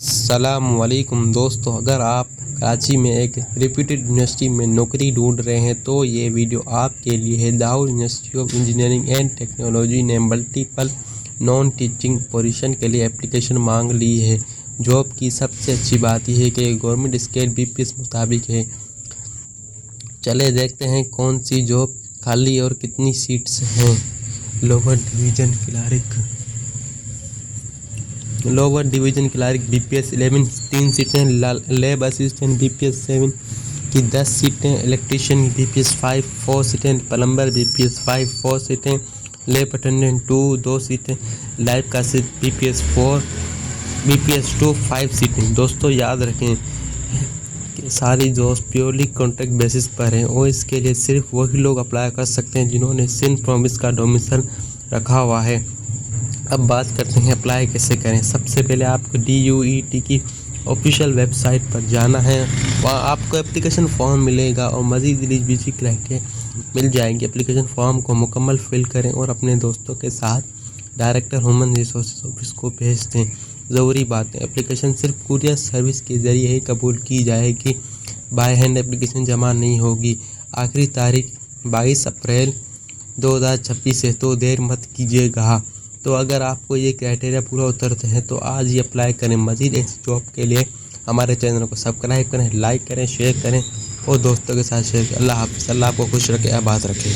अस्सलामुअलैकुम दोस्तों, अगर आप कराची में एक रेप्यूटेड यूनिवर्सिटी में नौकरी ढूंढ रहे हैं तो ये वीडियो आपके लिए है। Dawood university of engineering and technology ने मल्टीपल नॉन टीचिंग पोजीशन के लिए एप्लीकेशन मांग ली है। जॉब की सबसे अच्छी बात यह है कि गवर्नमेंट स्केल BPS मुताबिक है। चले देखते हैं कौन सी जॉब खाली और कितनी सीट्स हैं। लोअर डिवीज़न क्लार्क BPS 11 3 सीटें, लैब असिस्टेंट BPS 7 की 10 सीटें, इलेक्ट्रीशियन BPS 5 4 सीटें, प्लम्बर BPS 5 4 सीटें, लैब अटेंडेंट 2 सीटें, लाइव कासिद BPS 4 BPS 2 5 सीटें। दोस्तों याद रखें कि सारी जॉब्स प्योरली कॉन्ट्रैक्ट बेसिस पर हैं और इसके लिए सिर्फ वही लोग अप्लाई कर सकते हैं जिन्होंने सिंध प्रोविंस का डोमिसाइल रखा हुआ है। अब बात करते हैं अप्लाई कैसे करें। सबसे पहले आपको DUET की ऑफिशियल वेबसाइट पर जाना है। वहाँ आपको एप्लीकेशन फॉर्म मिलेगा और मज़ीद एलिजिबिलिटी क्राइटेरिया मिल जाएंगे। एप्लीकेशन फॉर्म को मुकम्मल फिल करें और अपने दोस्तों के साथ डायरेक्टर ह्यूमन रिसोर्स ऑफिस को भेज दें। ज़रूरी बात है, एप्लीकेशन सिर्फ कुरियर सर्विस के ज़रिए ही कबूल की जाएगी। बाय हैंड एप्लीकेशन जमा नहीं होगी। आखिरी तारीख 22 अप्रैल 2026 है, तो देर मत कीजिएगा। तो अगर आपको ये क्राइटेरिया पूरा उतरते हैं तो आज ही अप्लाई करें। मज़ीद ऐसी जॉब के लिए हमारे चैनल को सब्सक्राइब करें, लाइक करें, शेयर करें और दोस्तों के साथ शेयर करें। अल्लाह हाफ़िज़। अल्लाह आपको खुश रखे, आबाद रखे।